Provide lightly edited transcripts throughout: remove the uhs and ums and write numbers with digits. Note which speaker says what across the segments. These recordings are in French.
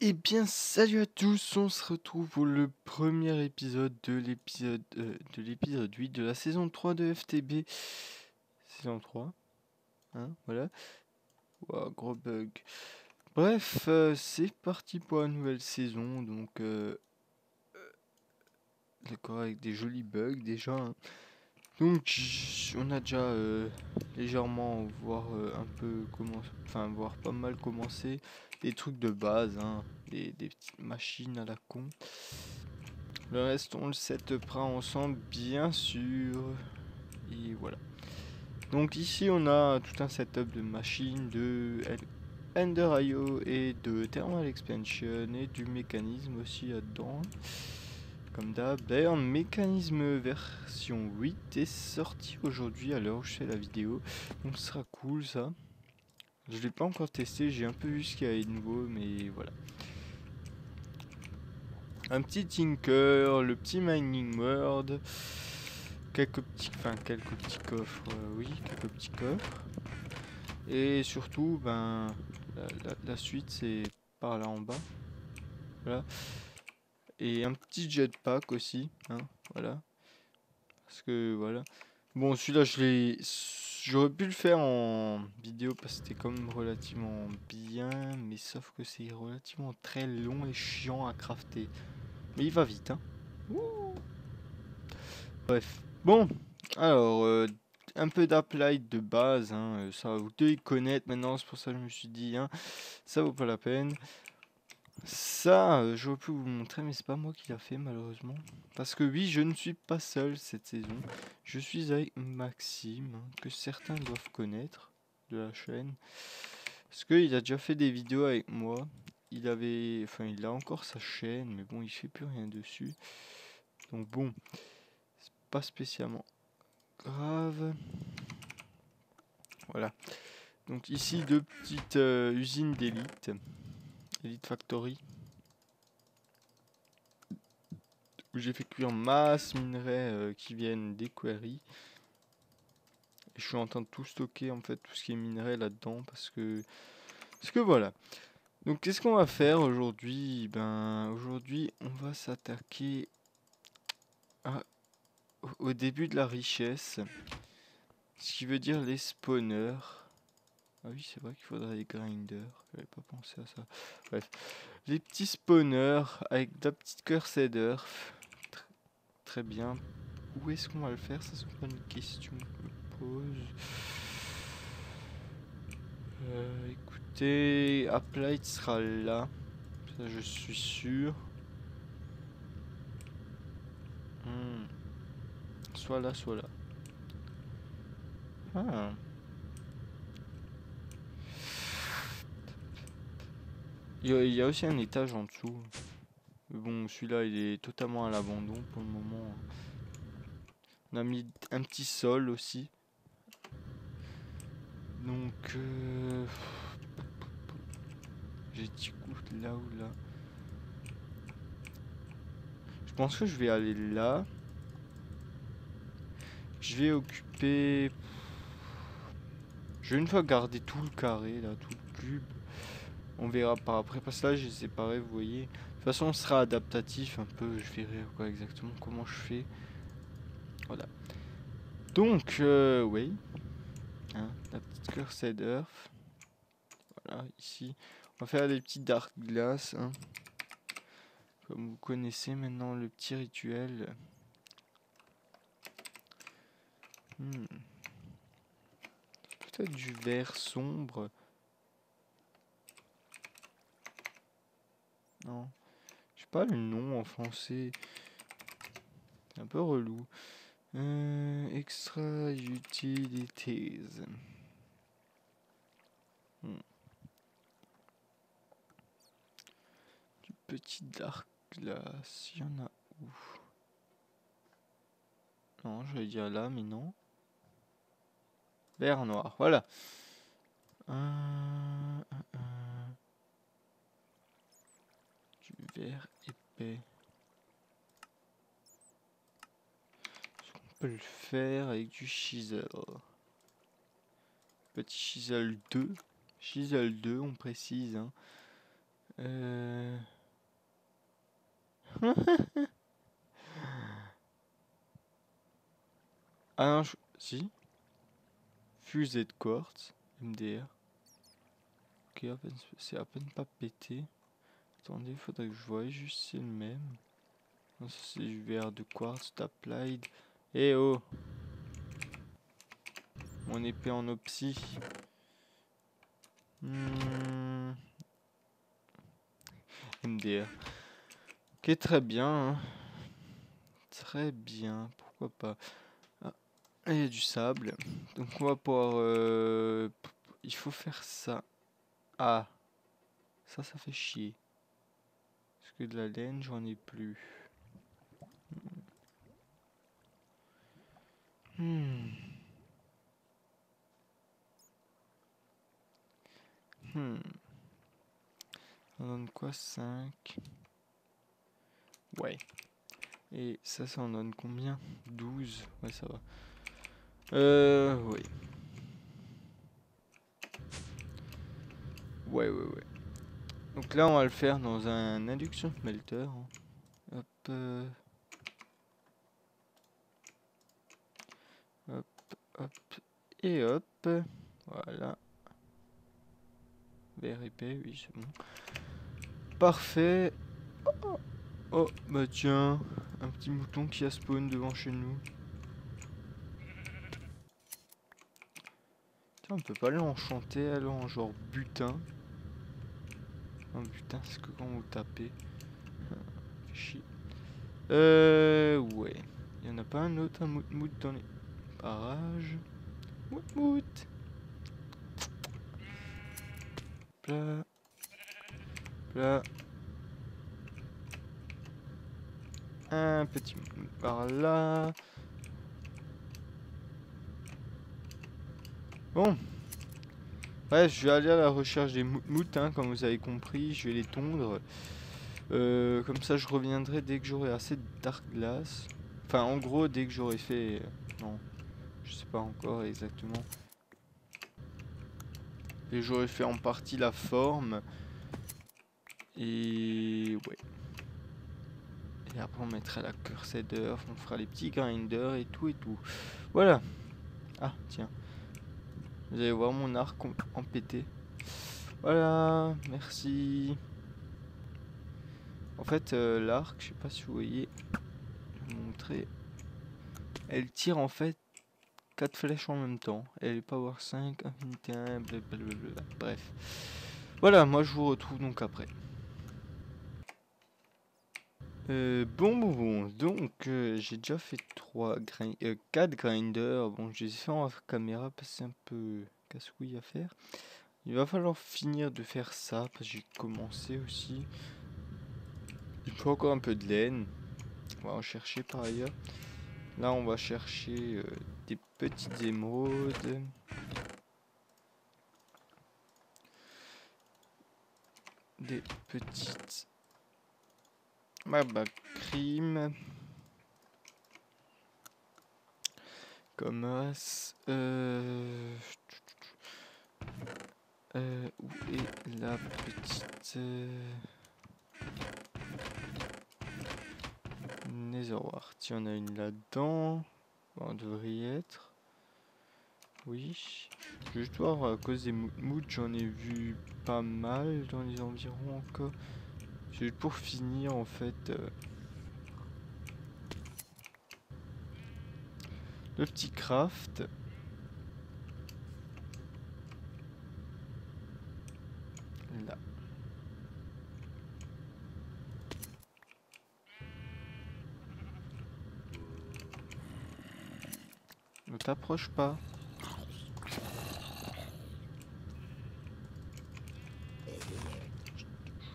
Speaker 1: Eh bien, salut à tous, on se retrouve pour le premier épisode de l'épisode 8 de la saison 3 de FTB. Saison 3, hein, voilà. Wow, gros bug. Bref, c'est parti pour la nouvelle saison, donc d'accord, avec des jolis bugs déjà, hein. Donc on a déjà légèrement un peu voir pas mal commencé des trucs de base, hein, des petites machines à la con. Le reste, on le setupera ensemble, bien sûr. Et voilà. Donc ici, on a tout un setup de machines, de Ender.io et de Thermal Expansion et du mécanisme aussi là-dedans. Comme d'hab. D'ailleurs, mécanisme version 8 est sorti aujourd'hui à l'heure où je fais la vidéo. Donc ce sera cool ça. Je l'ai pas encore testé, j'ai un peu vu ce qu'il y avait de nouveau, mais voilà. Un petit Tinker, le petit Mining World, quelques petits coffres, oui, quelques petits coffres. Et surtout, ben, la suite c'est par là en bas, voilà. Et un petit jetpack aussi, hein, voilà. Parce que voilà. Bon, celui-là, j'aurais pu le faire en vidéo parce que c'était quand même relativement bien, mais sauf que c'est relativement très long et chiant à crafter. Mais il va vite, hein. Ouh. Bref. Bon, alors, un peu d'Uplight de base, hein, ça vous devez connaître maintenant, c'est pour ça que je me suis dit, hein, ça vaut pas la peine. Ça, j'aurais pu vous montrer, mais c'est pas moi qui l'a fait malheureusement. Parce que oui, je ne suis pas seul cette saison. Je suis avec Maxime, hein, que certains doivent connaître de la chaîne. Parce qu'il a déjà fait des vidéos avec moi. Il a encore sa chaîne, mais bon, il fait plus rien dessus. Donc bon, c'est pas spécialement grave. Voilà. Donc ici, deux petites usines d'élite. Elite Factory. Où j'ai fait cuire masse minerais qui viennent des quarries. Et je suis en train de tout stocker en fait, tout ce qui est minerai là-dedans parce que voilà. Donc qu'est-ce qu'on va faire aujourd'hui? Ben aujourd'hui on va s'attaquer au début de la richesse. Ce qui veut dire les spawners. Ah oui, c'est vrai qu'il faudrait des grinders. J'avais pas pensé à ça. Bref. Les petits spawners avec de la petite cursed earth. Très bien. Où est-ce qu'on va le faire? Ça, c'est pas une question que je me pose. Écoutez, Uplight sera là. Ça, je suis sûr. Hmm. Soit là, soit là. Ah. Il y a aussi un étage en dessous. Mais bon, celui-là, il est totalement à l'abandon pour le moment. On a mis un petit sol aussi. Donc, j'ai dit coup là ou là. Je pense que je vais aller là. Je vais occuper. Je vais une fois garder tout le carré là, tout le cube. On verra par après. Parce que là, j'ai séparé, vous voyez. De toute façon, on sera adaptatif un peu. Je verrai quoi exactement comment je fais. Voilà. Donc, oui. Hein, la petite cursed earth. Voilà, ici. On va faire des petits dark glass. Hein. Comme vous connaissez maintenant le petit rituel. Peut-être du vert sombre. Non. Je sais pas le nom en français. C'est un peu relou. Extra utilities. Du petit dark glass. Il y en a où? Non, j'allais dire là, mais non. Vert noir, voilà. Du vert épais. On peut le faire avec du chisel. Petit chisel 2. Chisel 2, on précise. Hein. Ah non, si. Fusée de quartz, MDR. Ok, c'est à peine pas pété. Attendez, il faudrait que je voie juste si c'est le même. Non, ça c'est du verre de quartz d'applied. Eh oh! Mon épée en opsie. MDR. Ok, très bien. Hein. Très bien, pourquoi pas. Ah, il y a du sable. Donc on va pouvoir... il faut faire ça. Ah, ça fait chier. Parce que de la laine, j'en ai plus. Hmm. On donne quoi? 5. Ouais. Et ça en donne combien? 12. Ouais, ça va. Oui. Ouais. Donc là, on va le faire dans un induction smelter. Hop. Hop. Et hop. Voilà. VRIP, oui, c'est bon. Parfait. Oh, bah tiens. Un petit mouton qui a spawn devant chez nous. Tiens, on peut pas l'enchanter alors en genre butin. Non, butin, c'est que quand vous tapez. Fait chier. Ouais. Il y en a pas un autre, un mout dans les parages. Mout. Plat. Un petit par là. Bon. Ouais, je vais aller à la recherche des moutes, hein, comme vous avez compris. Je vais les tondre. Comme ça, je reviendrai dès que j'aurai assez de dark glass. Enfin, en gros, dès que j'aurai fait... non, je sais pas encore exactement. Et j'aurai fait en partie la forme. Et... ouais. Et après, on mettra la cursedeur, on fera les petits grinders et tout. Voilà. Ah, tiens. Vous allez voir mon arc en pété. Voilà, merci. En fait, l'arc, je sais pas si vous voyez, je vais vous montrer. Elle tire en fait 4 flèches en même temps. Elle est power 5, infinité 1, blablabla. Bref. Voilà, moi je vous retrouve donc après. Bon. Donc, j'ai déjà fait 4 grinders. Bon, je les ai fait en caméra parce que c'est un peu casse-couille à faire. Il va falloir finir de faire ça parce que j'ai commencé aussi. Il faut encore un peu de laine. On va en chercher par ailleurs. Là, on va chercher des petites émeraudes. Des petites cream. Comme as. Où est la petite Netherwart? Il y en a une là-dedans. Bon, on devrait y être. Oui. Je vais juste voir, à cause des moods, j'en ai vu pas mal dans les environs encore. C'est juste pour finir en fait. Le petit craft. Là. Ne t'approche pas.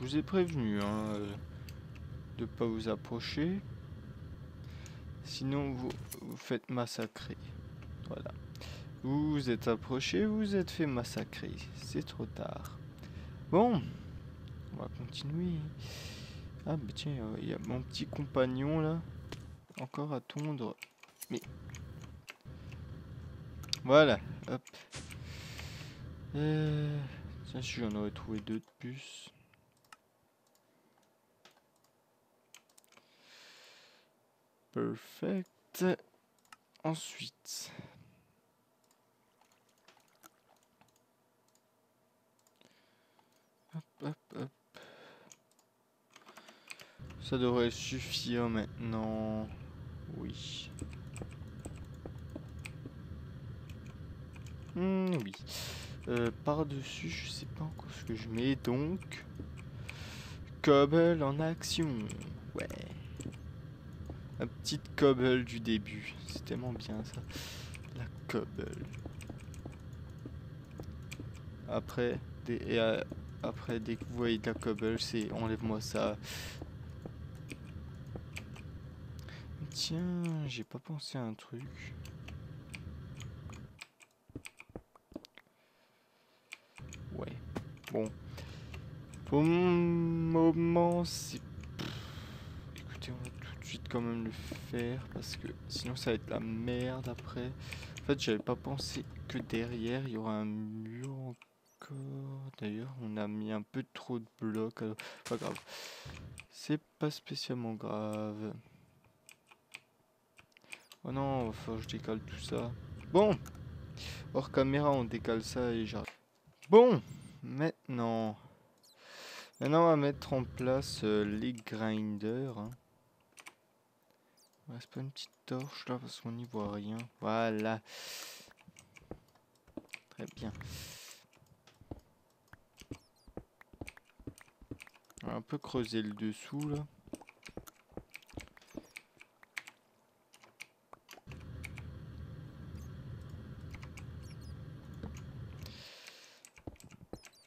Speaker 1: Je vous ai prévenu hein, de pas vous approcher. Sinon vous faites massacrer. Voilà. Vous vous êtes approché, vous vous êtes fait massacrer. C'est trop tard. Bon. On va continuer. Ah bah tiens, il y a mon petit compagnon là. Encore à tondre. Mais... voilà. Hop. Tiens, si j'en aurais trouvé 2 de plus. Perfect. Ensuite. Hop, hop, hop. Ça devrait suffire maintenant. Oui. Oui. Par-dessus, je sais pas encore ce que je mets. Donc, cobble en action. Ouais. La petite cobble du début. C'est tellement bien ça. La cobble. Après, après, dès que vous voyez de la cobble, c'est enlève-moi ça. Tiens, j'ai pas pensé à un truc. Ouais. Bon. Pour le moment, c'est... Écoutez, on va tout de suite quand même le faire parce que sinon ça va être la merde après. En fait, j'avais pas pensé que derrière il y aura un mur encore. D'ailleurs, on a mis un peu trop de blocs. Alors, pas grave. C'est pas spécialement grave. Oh non, va falloir que je décale tout ça. Bon, hors caméra, on décale ça et j'arrive. Bon, maintenant. Maintenant, on va mettre en place les grinders. Hein. Il reste pas une petite torche là parce qu'on n'y voit rien. Voilà. Très bien. On va un peu creuser le dessous là.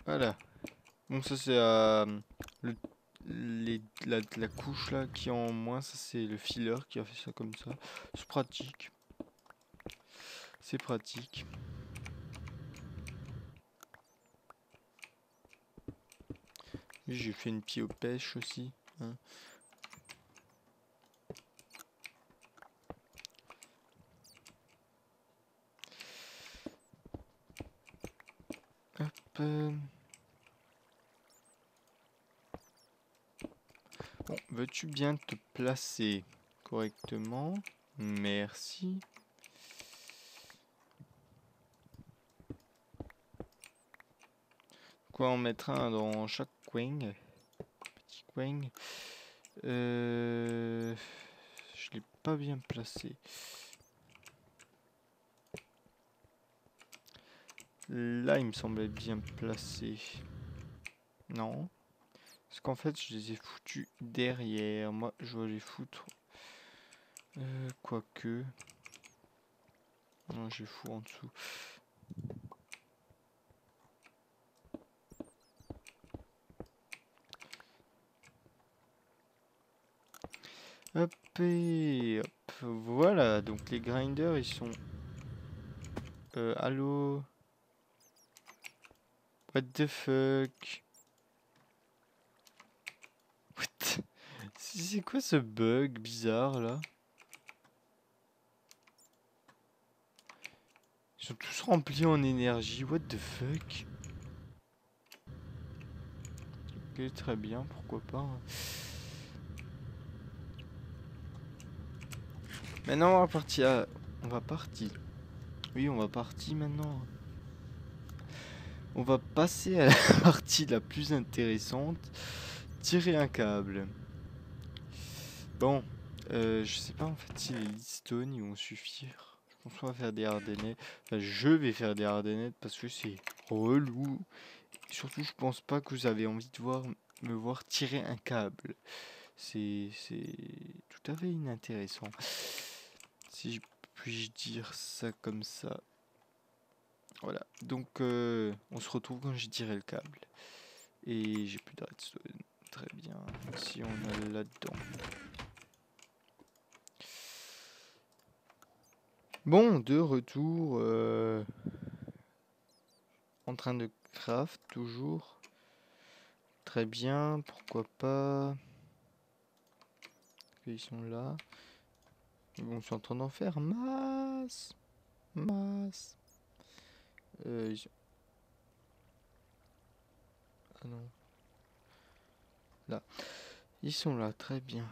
Speaker 1: Voilà. Bon, ça c'est la couche là qui est en moins. Ça c'est le filler qui a fait ça comme ça. C'est pratique. C'est pratique. J'ai fait une pie aux pêches aussi. Hein. Hop. Bon, veux-tu bien te placer correctement? Merci. Quoi en mettre un dans chaque coin? Petit coin. Je l'ai pas bien placé. Là, il me semblait bien placé. Non. Parce qu'en fait, je les ai foutus derrière. Moi, je vais les foutre. Quoique. Non, je les fous en dessous. Hop et hop. Voilà. Donc, les grinders, ils sont... allô? What the fuck? What? C'est quoi ce bug bizarre, là? Ils sont tous remplis en énergie. What the fuck? Ok, très bien. Pourquoi pas. Hein. Maintenant, on va partir. On va partir. Oui, on va partir maintenant. On va passer à la partie la plus intéressante. Tirer un câble. Bon, je sais pas en fait si les Leadstone ils vont suffire. Je pense qu'on va faire des hardnettes. Enfin, je vais faire des hardnettes parce que c'est relou. Surtout, je pense pas que vous avez envie de me voir tirer un câble. C'est tout à fait inintéressant. Si je puis dire ça comme ça. Voilà, donc on se retrouve quand j'ai tiré le câble. Et j'ai plus de redstone. Très bien, si on a là-dedans. Bon, de retour. En train de craft, toujours. Très bien, pourquoi pas. Ils sont là. Bon, je suis en train d'en faire masse. Masse. Ils... Ah non. Là. Ils sont là, très bien.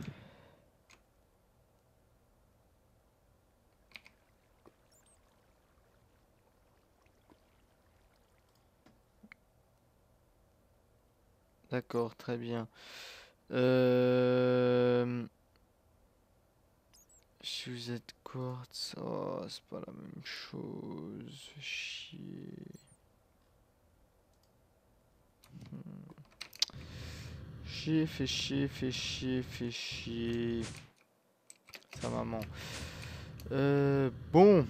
Speaker 1: D'accord, très bien. Si vous êtes quartz, oh, c'est pas la même chose. Chier. Chier, fait chier, fait chier, fait chier. Sa maman. Bon.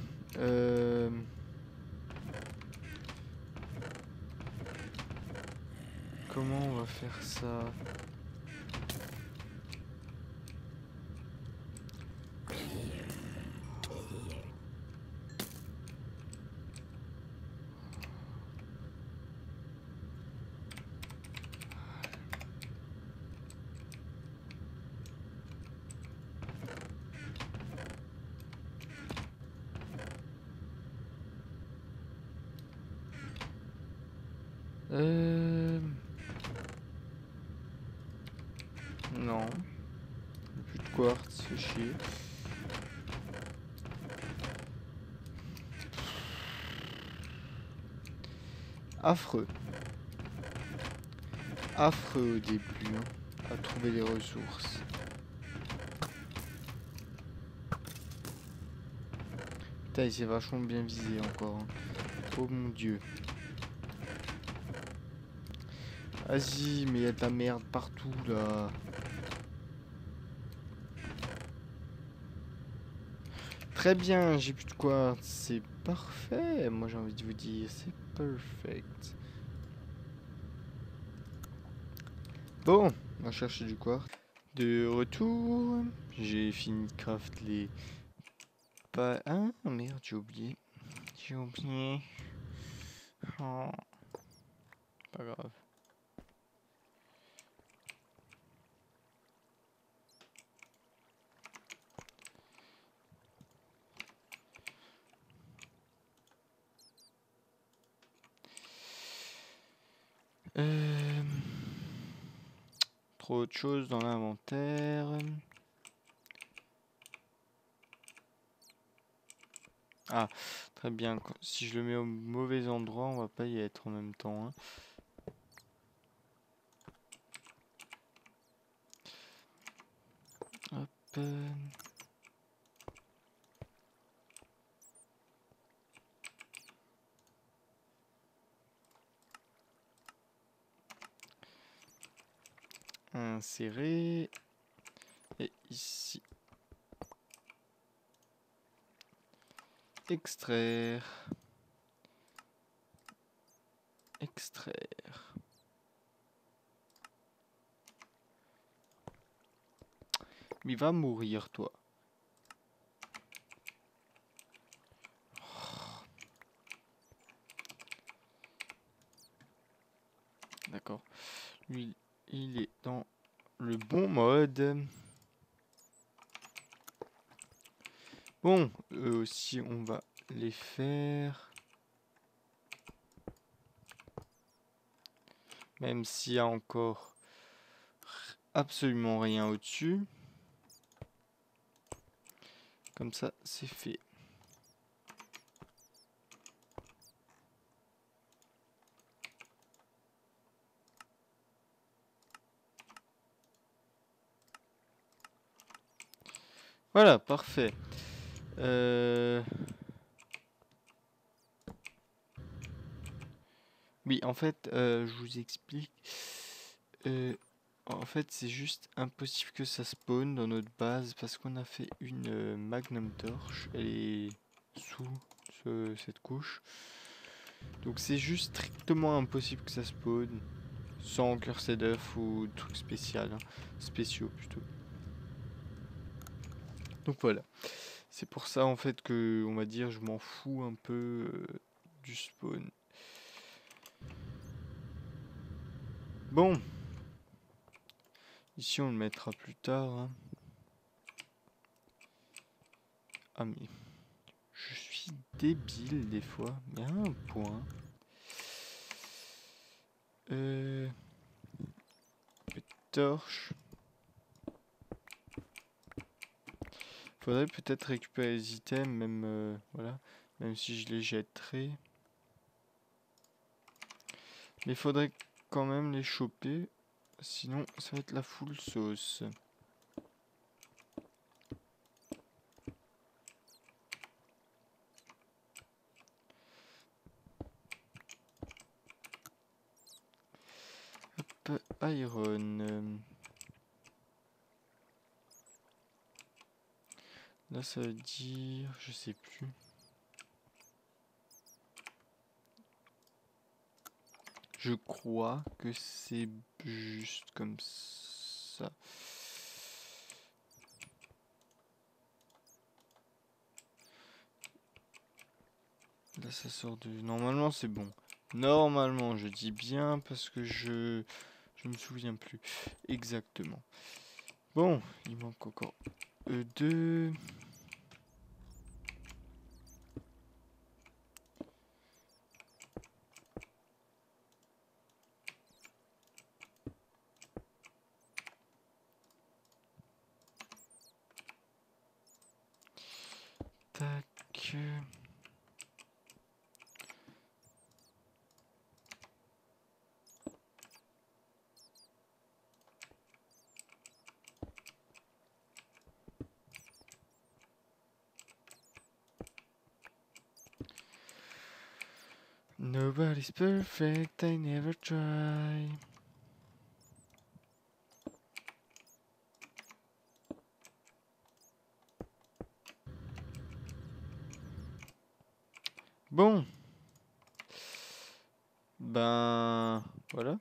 Speaker 1: Comment on va faire ça? Non. Plus de quartz, fait chier. Affreux. Affreux au début, hein, à trouver les ressources. Putain, il s'est vachement bien visé encore, hein. Oh mon dieu. Vas-y, mais il y a de la merde partout là. Très bien, j'ai plus de quartz. C'est parfait. Moi j'ai envie de vous dire, c'est perfect. Bon, on va chercher du quartz. De retour, j'ai fini de craft les... Pas... Ah merde, j'ai oublié. J'ai oublié. Oh, pas grave. Trop autre chose dans l'inventaire. Ah, très bien. Si je le mets au mauvais endroit, on va pas y être en même temps, hein. Hop. Insérer. Et ici. Extraire. Extraire. Mais va mourir, toi. D'accord. Lui, il est dans le bon mode. Bon, eux aussi, on va les faire. Même s'il y a encore absolument rien au-dessus. Comme ça, c'est fait. Voilà, parfait. Oui, en fait, je vous explique. En fait, c'est juste impossible que ça spawn dans notre base parce qu'on a fait une magnum torche. Elle est sous cette couche. Donc c'est juste strictement impossible que ça spawn sans curseur d'œuf ou truc spécial, hein. Spéciaux plutôt. Donc voilà. C'est pour ça en fait que, on va dire, je m'en fous un peu du spawn. Bon. Ici on le mettra plus tard, hein. Ah mais... Je suis débile des fois, mais à un point. Torche. Faudrait peut-être récupérer les items, même voilà, même si je les jetterai. Mais faudrait quand même les choper. Sinon, ça va être la full sauce. Hop, iron. Là, ça veut dire... Je sais plus. Je crois que c'est juste comme ça. Là, ça sort de... Normalement, c'est bon. Normalement, je dis bien parce que je me souviens plus exactement. Bon, il manque encore deux. Tac. Nobody's perfect, I never try. Bon. Ben... Voilà.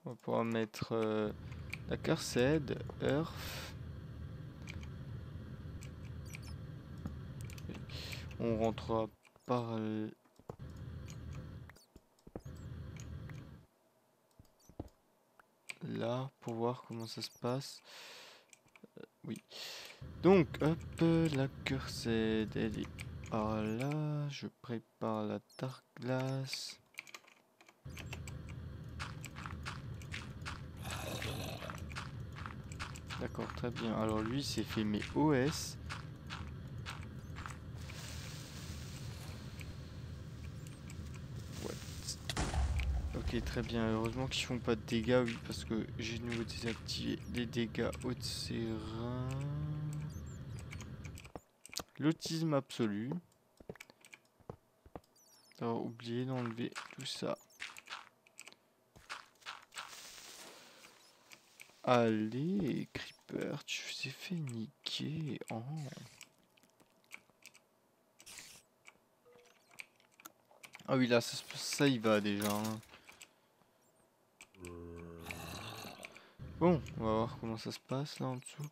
Speaker 1: On va pouvoir mettre la Cursed, Earth. On rentrera par là pour voir comment ça se passe. Oui. Donc, hop, la Cursed, elle est par là. Je prépare la Dark Glass. D'accord, très bien. Alors lui, c'est fait mes OS. Ok, très bien. Heureusement qu'ils font pas de dégâts, oui, parce que j'ai de nouveau désactivé les dégâts haut de serein. L'autisme absolu. Alors, oublié d'enlever tout ça. Allez, Creeper, tu t'es fait niquer. Oh. Ah oui, là, ça y va déjà. Hein. Bon, on va voir comment ça se passe là en dessous.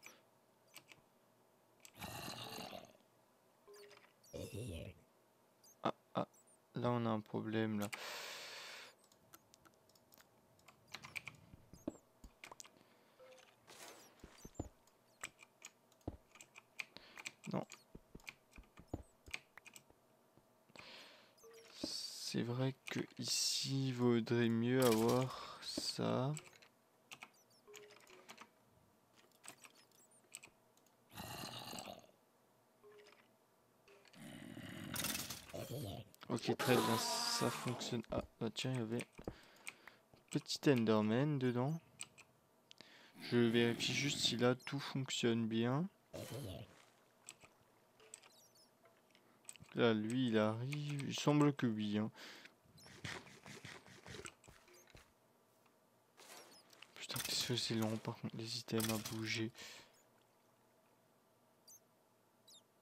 Speaker 1: Ah, là on a un problème là. Non. C'est vrai que ici il vaudrait mieux avoir ça. Ok, très bien, ça fonctionne. Ah, bah tiens, il y avait un petit Enderman dedans. Je vérifie juste si là tout fonctionne bien. Là, lui, il arrive. Il semble que oui. Hein. Putain, qu'est-ce que c'est long, par contre, les items à bouger.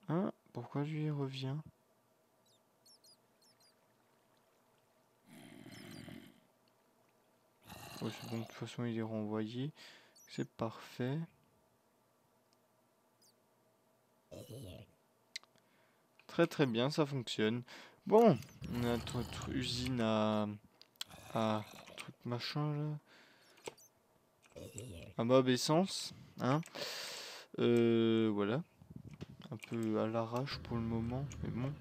Speaker 1: Hein? Pourquoi lui, il revient? Oh, c'est bon, de toute façon, il est renvoyé. C'est parfait. Très très bien, ça fonctionne. Bon, on a notre usine à truc machin là. À mob essence, hein. Voilà. Un peu à l'arrache pour le moment, mais bon.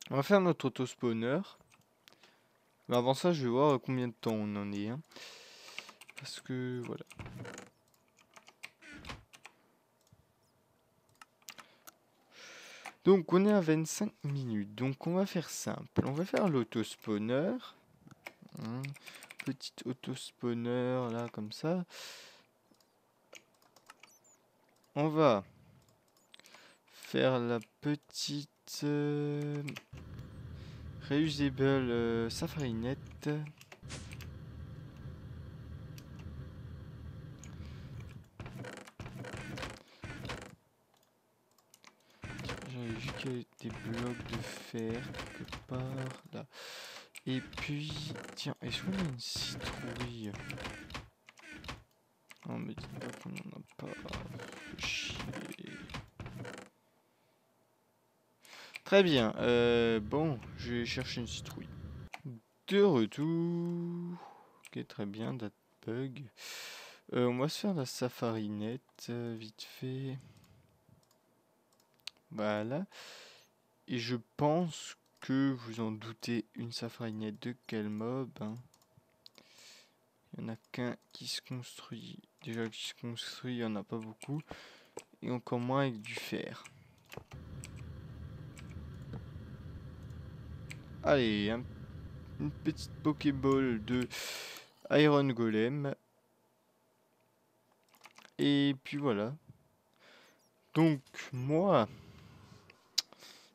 Speaker 1: On va faire notre auto-spawner. Mais avant ça, je vais voir combien de temps on en est. Hein. Parce que, voilà. Donc, on est à 25 minutes. Donc, on va faire simple. On va faire l'auto-spawner. Hein. petit auto-spawner là comme ça. On va faire la petite reusable Safari Net. J'avais vu qu'il y avait des blocs de fer quelque part là. Et puis, tiens, est-ce qu'on a une citrouille? Non, me dites pas qu'on en a pas. Chier. Très bien. Bon, je vais chercher une citrouille. De retour. Ok, très bien, date bug. On va se faire la Safari Net, vite fait. Voilà. Et je pense que vous en doutez, une Safari Net de quel mob, hein? Il n'y en a qu'un qui se construit. Déjà qui se construit, il n'y en a pas beaucoup. Et encore moins avec du fer. Allez, une petite Pokéball de Iron Golem. Et puis voilà. Donc moi,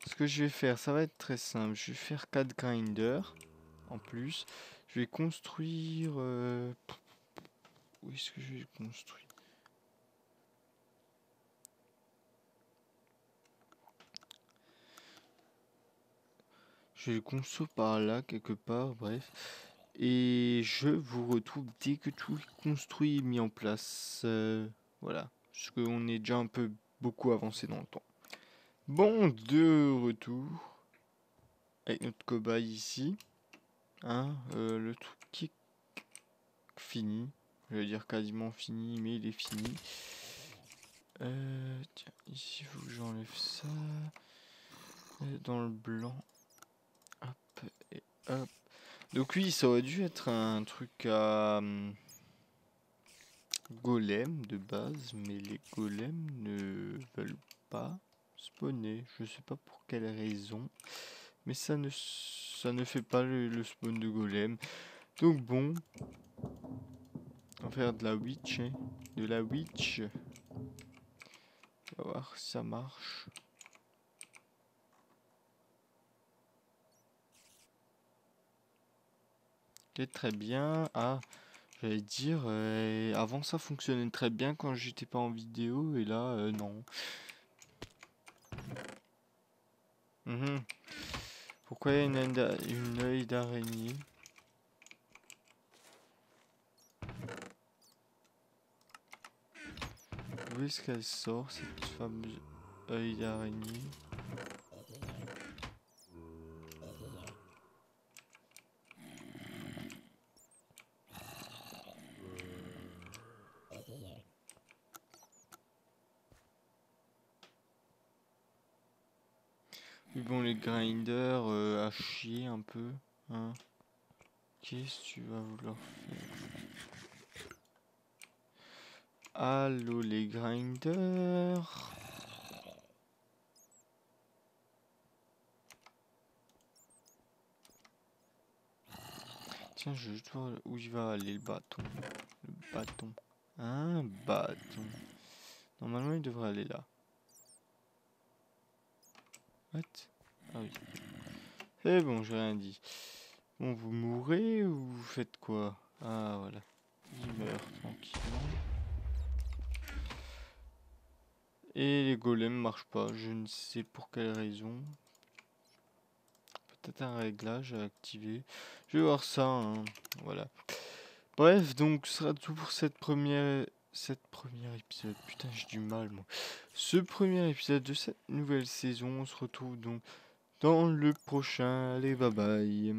Speaker 1: ce que je vais faire, ça va être très simple. Je vais faire 4 grinders en plus. Je vais construire... Où est-ce que je vais construire? Je vais le construire par là, quelque part, bref. Et je vous retrouve dès que tout est construit et mis en place. Voilà. Parce qu'on est déjà un peu beaucoup avancé dans le temps. Bon, de retour. Avec notre cobaye ici. Hein, le truc qui est fini. Je vais dire quasiment fini, mais il est fini. Tiens, ici, il faut que j'enlève ça. Dans le blanc. Hop, et hop. Donc oui, ça aurait dû être un truc à golem de base, mais les golems ne veulent pas spawner. Je sais pas pour quelle raison, mais ça ne fait pas le spawn de golem. Donc bon, on va faire de la witch, hein, de la witch. On va voir si ça marche. Ok, très bien. Ah, j'allais dire, avant ça fonctionnait très bien quand j'étais pas en vidéo, et là, non. Pourquoi il y a une œil d'araignée? Où est-ce qu'elle sort, cette fameuse œil d'araignée? Oui, bon, les grinders à chier un peu, hein. Qu'est-ce que tu vas vouloir faire? Allô, les grinders? Tiens, je veux juste voir où il va aller le bâton. Le bâton. Un bâton. Normalement, il devrait aller là. What? Ah oui. C'est bon, j'ai rien dit. Bon, vous mourrez ou vous faites quoi? Ah, voilà. Il meurt tranquillement. Et les golems marchent pas. Je ne sais pour quelle raison. Peut-être un réglage à activer. Je vais voir ça, hein. Voilà. Bref, donc ce sera tout pour cette première épisode. Putain, j'ai du mal, moi. Ce premier épisode de cette nouvelle saison. On se retrouve donc dans le prochain. Allez, bye bye.